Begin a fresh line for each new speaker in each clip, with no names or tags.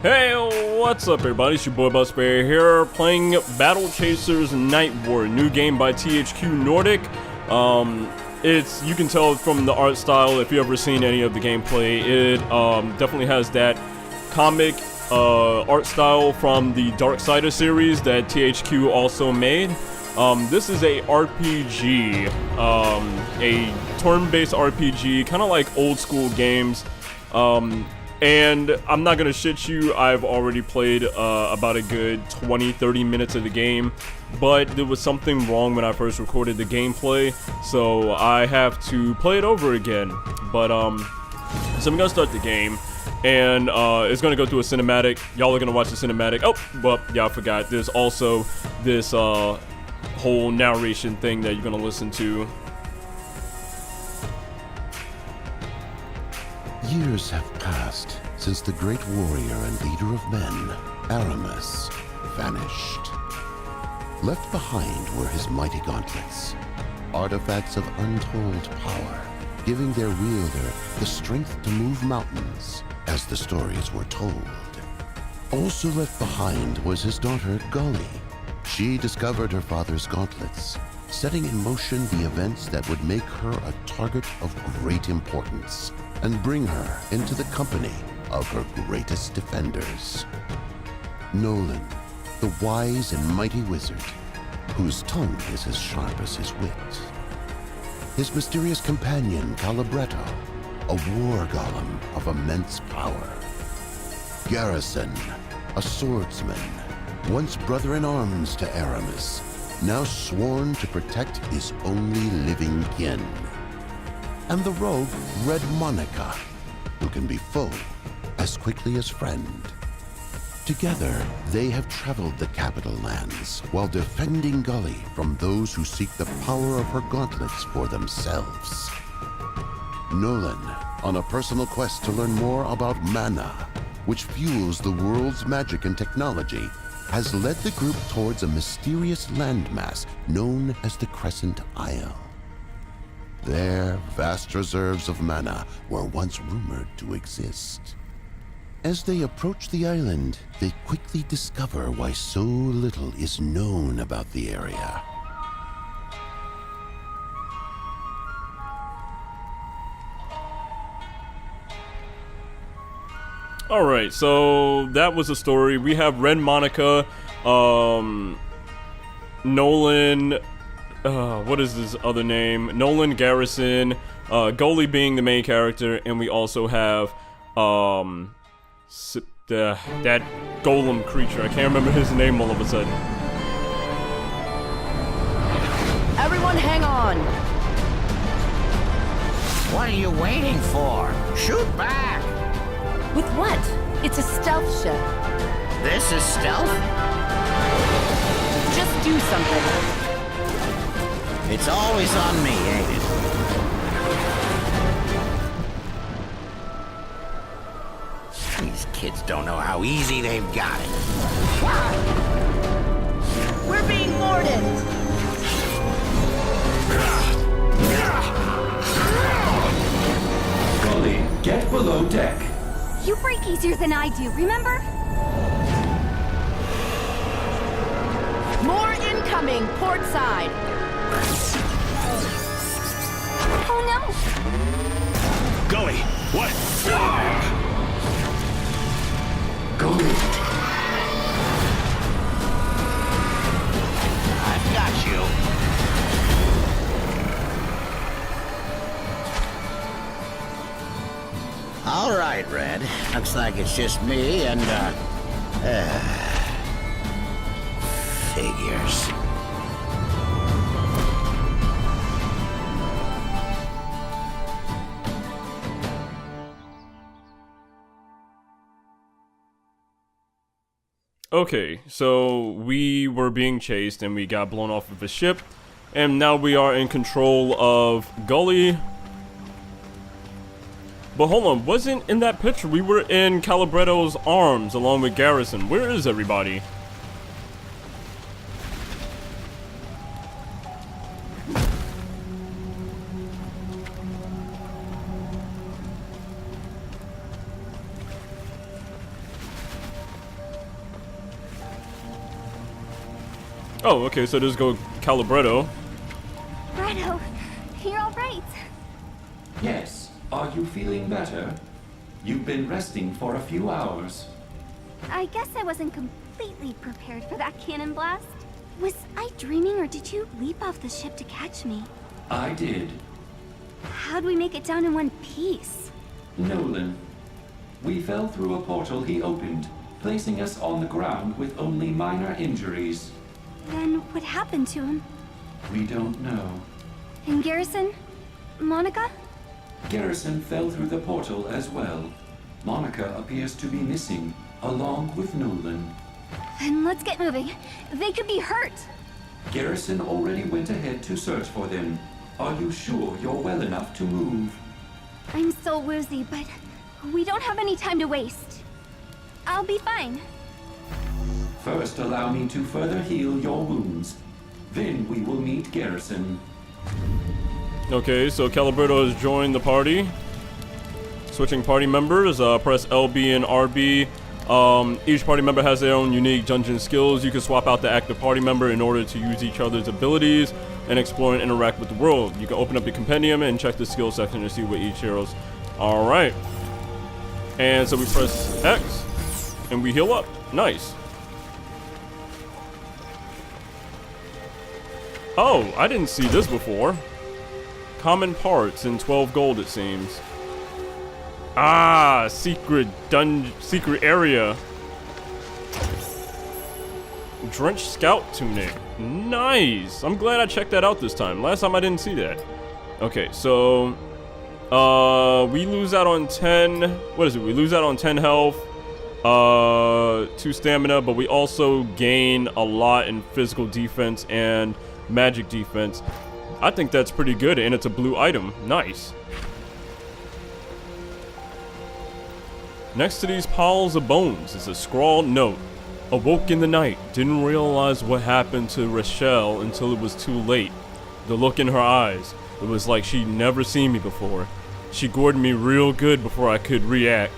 Hey, what's up everybody? It's your boy Busbear here, playing Battlechasers Nightwar, new game by THQ Nordic. You can tell from the art style, if you've ever seen any of the gameplay, it definitely has that comic art style from the Darksiders series that THQ also made. This is a RPG, a turn-based RPG, kind of like old school games. And I'm not gonna shit you, I've already played about a good 20-30 minutes of the game, but there was something wrong when I first recorded the gameplay, so I have to play it over again. But so I'm gonna start the game, and it's gonna go through a cinematic. Y'all are gonna watch the cinematic. Oh, well, yeah, I forgot. There's also this whole narration thing that you're gonna listen to.
Years have passed since the great warrior and leader of men, Aramis, vanished. Left behind were his mighty gauntlets, artifacts of untold power, giving their wielder the strength to move mountains, as the stories were told. Also left behind was his daughter, Gully. She discovered her father's gauntlets, setting in motion the events that would make her a target of great importance and bring her into the company of her greatest defenders. Nolan, the wise and mighty wizard, whose tongue is as sharp as his wit. His mysterious companion, Calibretto, a war golem of immense power. Garrison, a swordsman, once brother in arms to Aramis, now sworn to protect his only living kin. And the rogue Red Monica, who can be foe as quickly as friend. Together, they have traveled the capital lands while defending Gully from those who seek the power of her gauntlets for themselves. Nolan, on a personal quest to learn more about mana, which fuels the world's magic and technology, has led the group towards a mysterious landmass known as the Crescent Isle. There, vast reserves of mana were once rumored to exist. As they approach the island, they quickly discover why so little is known about the area.
Alright, so that was the story. We have Red Monica, Nolan, what is his other name? Nolan, Garrison, Gully being the main character, and we also have, that golem creature. I can't remember his name all of a sudden.
Everyone hang on!
What are you waiting for? Shoot back!
With what? It's a stealth ship.
This is stealth?
Just do something.
It's always on me, ain't it? These kids don't know how easy they've got it.
We're being boarded!
Gully, get below deck.
You break easier than I do, remember?
More incoming, port side!
Oh no!
Gully, what?
Gully.
I've got you. All right, Red. Looks like it's just me and, figures.
Okay, so we were being chased and we got blown off of a ship, and now we are in control of Gully. But hold on, wasn't in that picture, we were in Calibretto's arms along with Garrison. Where is everybody? Oh, okay, so just go Calibretto.
Bretto, you're all right.
Yes. Are you feeling better? You've been resting for a few hours.
I guess I wasn't completely prepared for that cannon blast. Was I dreaming or did you leap off the ship to catch me?
I did.
How'd we make it down in one piece?
Nolan. We fell through a portal he opened, placing us on the ground with only minor injuries.
Then what happened to him?
We don't know.
And Garrison? Monica?
Garrison fell through the portal as well. Monica appears to be missing, along with Nolan.
Then let's get moving. They could be hurt.
Garrison already went ahead to search for them. Are you sure you're well enough to move?
I'm still woozy, but we don't have any time to waste. I'll be fine.
First, allow me to further heal your wounds. Then we will meet Garrison.
Okay, so Calibretto has joined the party. Switching party members, press LB and RB. Each party member has their own unique dungeon skills. You can swap out the active party member in order to use each other's abilities and explore and interact with the world. You can open up the compendium and check the skill section to see what each hero's. Alright. And so we press X and we heal up. Nice. Oh, I didn't see this before. Common parts and 12 gold, it seems. Ah, secret area. Drenched Scout tunic. Nice. I'm glad I checked that out this time. Last time I didn't see that. Okay, so we lose out on 10. What is it? We lose out on 10 health, 2 stamina, but we also gain a lot in physical defense and magic defense. I think that's pretty good, and it's a blue item. Nice. Next to these piles of bones is a scrawled note. Awoke in the night, didn't realize what happened to Rochelle until it was too late. The look in her eyes, it was like she'd never seen me before. She gored me real good before I could react.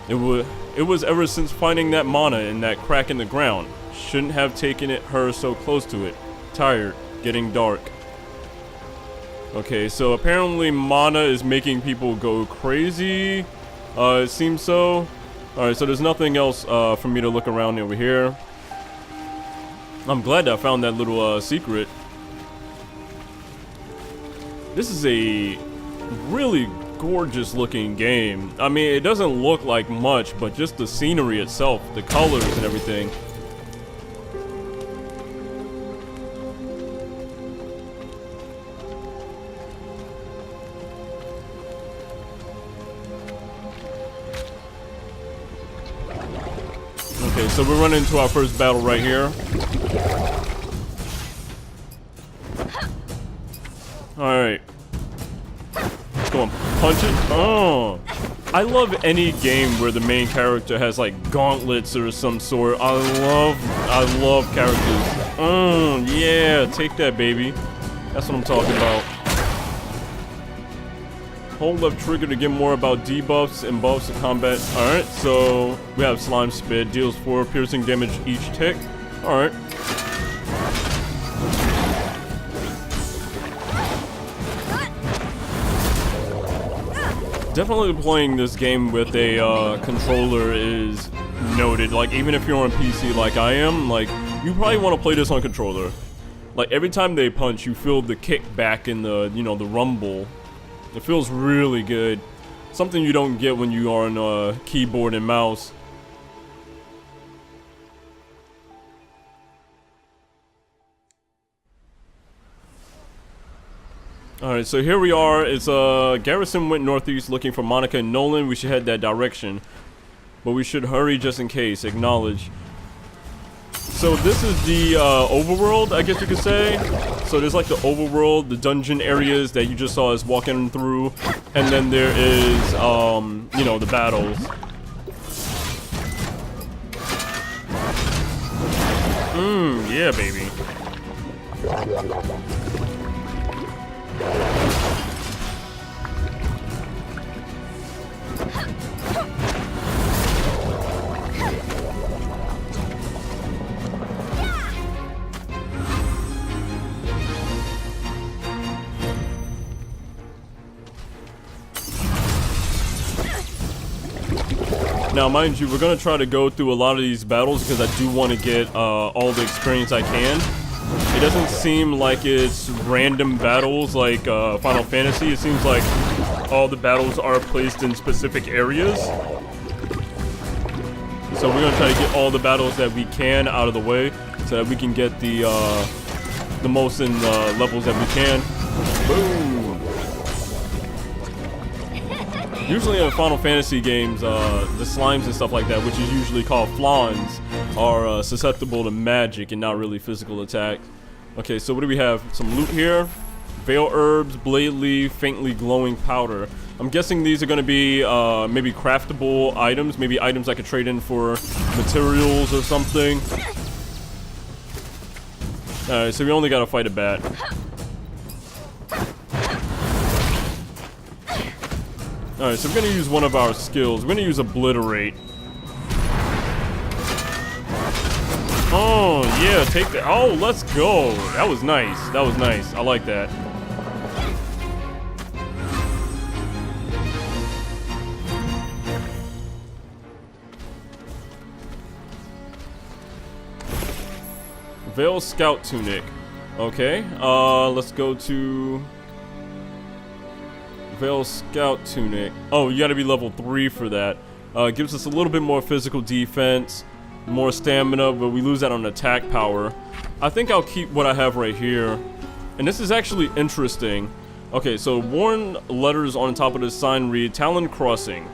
It was ever since finding that mana in that crack in the ground. Shouldn't have taken her so close to it. Tired, getting dark. Okay, so apparently mana is making people go crazy. It seems so. Alright, so there's nothing else for me to look around over here. I'm glad that I found that little secret. This is a really gorgeous looking game. I mean, it doesn't look like much, but just the scenery itself, the colors and everything. Okay, so we're running into our first battle right here. Alright. Let's go and punch it. Oh. I love any game where the main character has like gauntlets or some sort. I love characters. Oh, yeah, take that, baby. That's what I'm talking about. Hold left trigger to get more about debuffs and buffs of combat. Alright, so we have Slime Spit, deals 4 piercing damage each tick. Alright. Definitely playing this game with a controller is noted. Like, even if you're on PC like I am, like, you probably want to play this on controller. Like, every time they punch, you feel the kickback in the, you know, the rumble. It feels really good. Something you don't get when you are on a keyboard and mouse. Alright, so here we are. It's Garrison went northeast looking for Monica and Nolan. We should head that direction. But we should hurry just in case. Acknowledge. So this is the overworld, I guess you could say. So there's like the overworld, the dungeon areas that you just saw us walking through, and then there is, you know, the battles. Yeah, baby. Now, mind you, we're gonna try to go through a lot of these battles because I do want to get all the experience I can. It doesn't seem like it's random battles like Final Fantasy. It seems like all the battles are placed in specific areas. So we're gonna try to get all the battles that we can out of the way so that we can get the most in the levels that we can. Boom! Usually in Final Fantasy games, the slimes and stuff like that, which is usually called flans, are susceptible to magic and not really physical attack. Okay, so what do we have? Some loot here. Veil herbs, blade leaf, faintly glowing powder. I'm guessing these are going to be maybe craftable items, maybe items I could trade in for materials or something. Alright, so we only got to fight a bat. Alright, so we're going to use one of our skills. We're going to use Obliterate. Oh, yeah, take that. Oh, let's go. That was nice. That was nice. I like that. Veil Scout Tunic. Okay, let's go to Veil Scout Tunic. Oh, you gotta be level 3 for that. Gives us a little bit more physical defense, more stamina, but we lose that on attack power. I think I'll keep what I have right here. And this is actually interesting. Okay, so worn letters on top of this sign read Talon Crossing.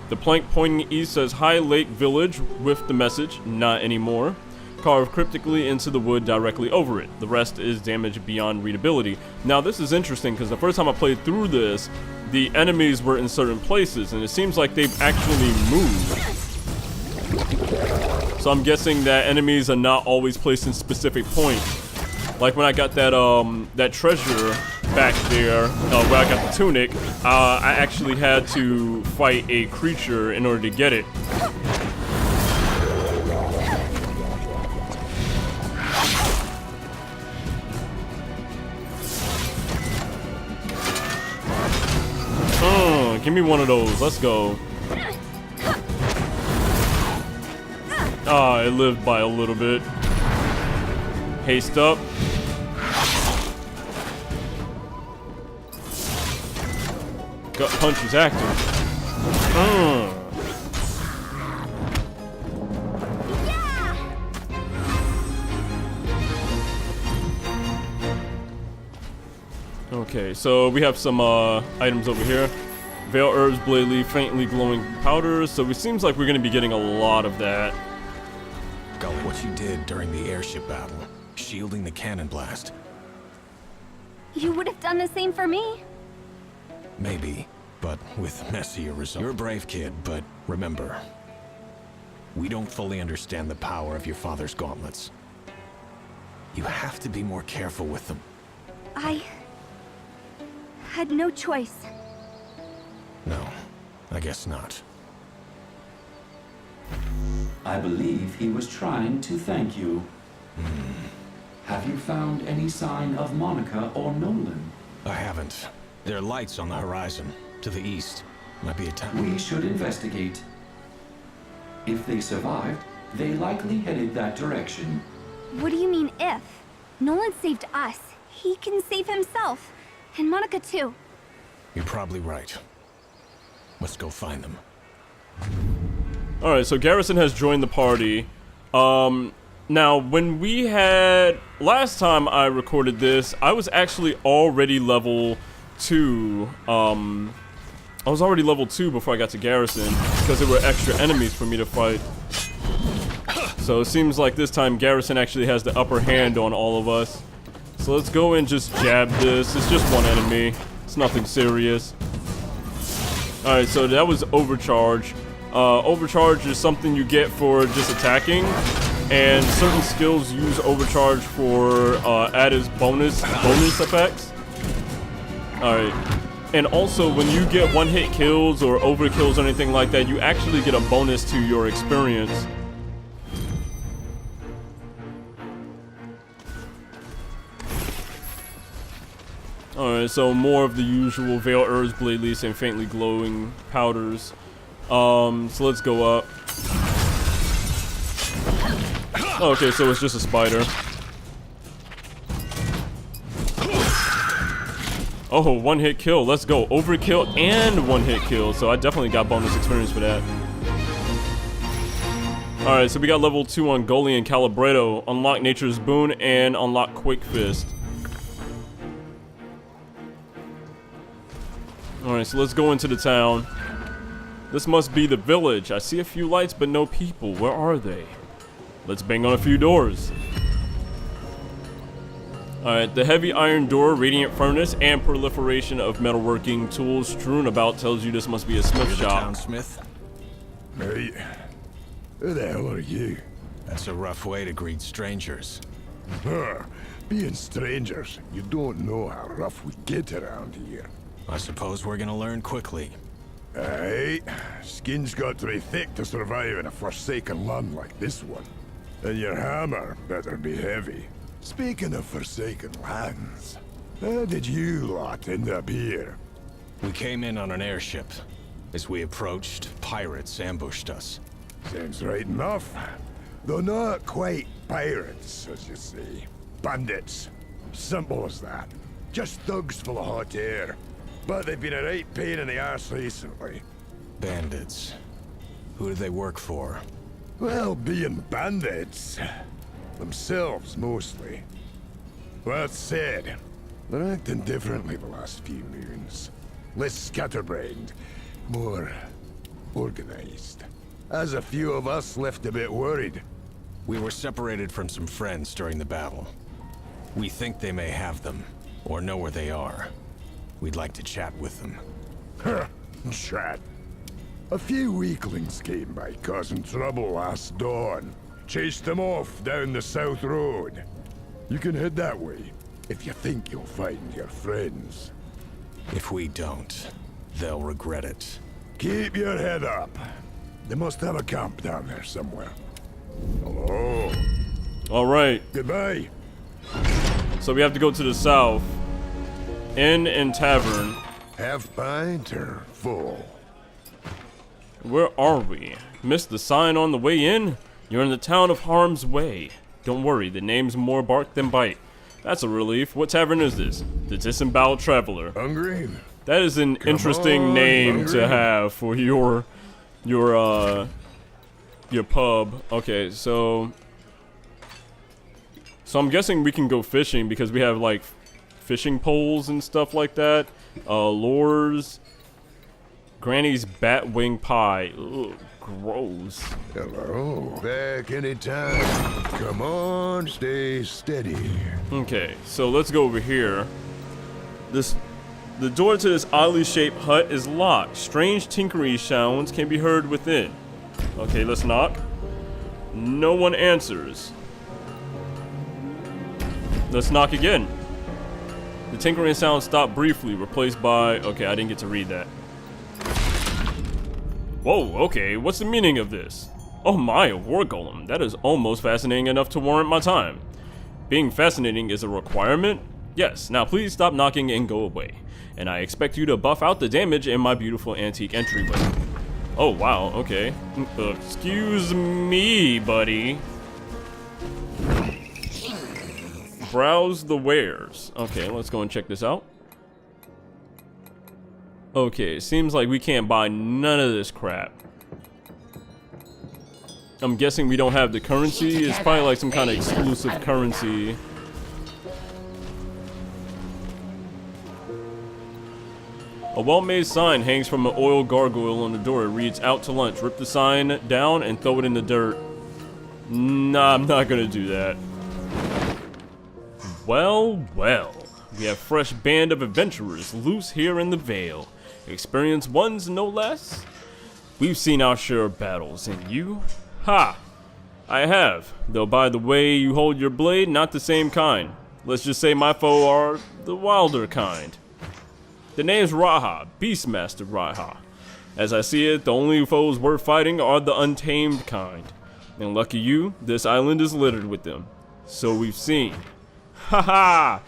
The plank pointing east says High Lake Village with the message, not anymore. Carved cryptically into the wood directly over it. The rest is damaged beyond readability. Now this is interesting because the first time I played through this, the enemies were in certain places and it seems like they've actually moved. So I'm guessing that enemies are not always placed in specific points. Like when I got that that treasure back there, where I got the tunic, I actually had to fight a creature in order to get it. Give me one of those. Let's go. Ah, it lived by a little bit. Haste up. Gut punch is active. Okay, so we have some items over here. Veil herbs, blade leaf, faintly glowing powders. So it seems like we're going to be getting a lot of that.
Got what you did during the airship battle, shielding the cannon blast.
You would have done the same for me.
Maybe, but with messier results. You're a brave kid, but remember, we don't fully understand the power of your father's gauntlets. You have to be more careful with them.
I had no choice.
No, I guess not.
I believe he was trying to thank you. Have you found any sign of Monica or Nolan?
I haven't. There are lights on the horizon, to the east. Might be a town.
We should investigate. If they survived, they likely headed that direction.
What do you mean if? Nolan saved us. He can save himself. And Monica too.
You're probably right. Let's go find them.
Alright, so Garrison has joined the party. Now, when we had... Last time I recorded this, I was actually already level 2. I was already level 2 before I got to Garrison, because there were extra enemies for me to fight. So it seems like this time Garrison actually has the upper hand on all of us. So let's go and just jab this. It's just one enemy. It's nothing serious. Alright, so that was Overcharge. Overcharge is something you get for just attacking. And certain skills use Overcharge for added bonus effects. Alright. And also, when you get one-hit kills or overkills or anything like that, you actually get a bonus to your experience. Alright, so more of the usual Veil Herbs, Blade Leaves, and faintly glowing powders. So let's go up. Oh, okay, so it's just a spider. Oh, one hit kill. Let's go. Overkill and one hit kill. So I definitely got bonus experience for that. Alright, so we got level 2 on Goli and Calibretto. Unlock Nature's Boon and unlock Quick Fist. Alright, so let's go into the town. This must be the village. I see a few lights, but no people. Where are they? Let's bang on a few doors. Alright, the heavy iron door, radiant furnace, and proliferation of metalworking tools strewn about tells you this must be a smith
You're the
shop.
townsmith?
Mate, who the hell are you?
That's a rough way to greet strangers.
Being strangers, you don't know how rough we get around here.
I suppose we're gonna learn quickly.
Aye, skin's got to be thick to survive in a forsaken land like this one. And your hammer better be heavy. Speaking of forsaken lands, how did you lot end up here?
We came in on an airship. As we approached, pirates ambushed us.
Sounds right enough. Though not quite pirates, as you say. Bandits. Simple as that. Just thugs full of hot air. But they've been a right pain in the arse recently.
Bandits. Who do they work for?
Well, being bandits. Themselves, mostly. That said, they're acting differently the last few moons. Less scatterbrained. More organized. As a few of us left a bit worried.
We were separated from some friends during the battle. We think they may have them, or know where they are. We'd like to chat with them.
Huh, chat. A few weaklings came by causing trouble last dawn. Chased them off down the south road. You can head that way, if you think you'll find your friends.
If we don't, they'll regret it.
Keep your head up. They must have a camp down there somewhere. Hello.
Alright,
Goodbye.
so we have to go to the south. Inn and tavern.
Half pint or full?
Where are we? Missed the sign on the way in? You're in the town of Harm's Way. Don't worry, the name's more bark than bite. That's a relief. What tavern is this? The Disemboweled Traveler.
Hungry?
That is an interesting
on,
name
hungry?
to have for your pub. Okay, so I'm guessing we can go fishing because we have like fishing poles and stuff like that. Lures. Granny's bat wing pie. Ugh, gross.
Hello. Back anytime. Come on, stay steady.
Okay, so let's go over here. The door to this oddly shaped hut is locked. Strange tinkering sounds can be heard within. Okay, let's knock. No one answers. Let's knock again. The tinkering sound stopped briefly, replaced by... Okay, I didn't get to read that. Whoa, okay, what's the meaning of this? Oh my, a war golem. That is almost fascinating enough to warrant my time. Being fascinating is a requirement? Yes, now please stop knocking and go away. And I expect you to buff out the damage in my beautiful antique entryway. Oh wow, okay. Excuse me, buddy. Browse the wares. Okay, let's go and check this out. Okay, seems like we can't buy none of this crap. I'm guessing we don't have the currency. It's probably like some kind of exclusive currency. A well-made sign hangs from an oil gargoyle on the door. It reads, "Out to lunch." Rip the sign down and throw it in the dirt. Nah, I'm not gonna do that. Well, well. We have a fresh band of adventurers loose here in the Vale. Experienced ones, no less. We've seen our share of battles, and you? Ha! I have. Though by the way you hold your blade, not the same kind. Let's just say my foe are the wilder kind. The name's Raha, Beastmaster Raha. As I see it, the only foes worth fighting are the untamed kind. And lucky you, this island is littered with them. So we've seen. Ha ha!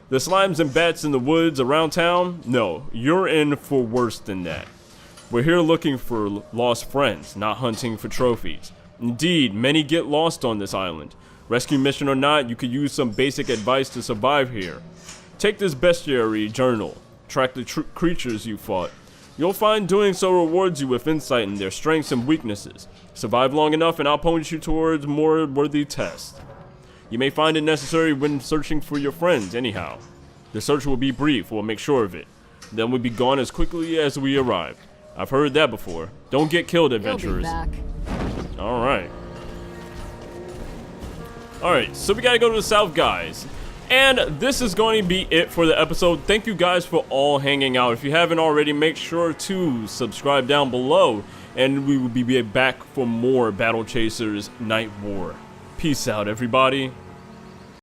The slimes and bats in the woods around town? No, you're in for worse than that. We're here looking for lost friends, not hunting for trophies. Indeed, many get lost on this island. Rescue mission or not, you could use some basic advice to survive here. Take this bestiary journal. Track the creatures you fought. You'll find doing so rewards you with insight in their strengths and weaknesses. Survive long enough and I'll point you towards more worthy tests. You may find it necessary when searching for your friends anyhow. The search will be brief, we'll make sure of it. Then we'll be gone as quickly as we arrived. I've heard that before. Don't get killed, adventurers. Alright. Alright, so we gotta go to the south, guys. And this is going to be it for the episode. Thank you guys for all hanging out. If you haven't already, make sure to subscribe down below. And we will be back for more Battlechasers Nightwar. Peace out, everybody.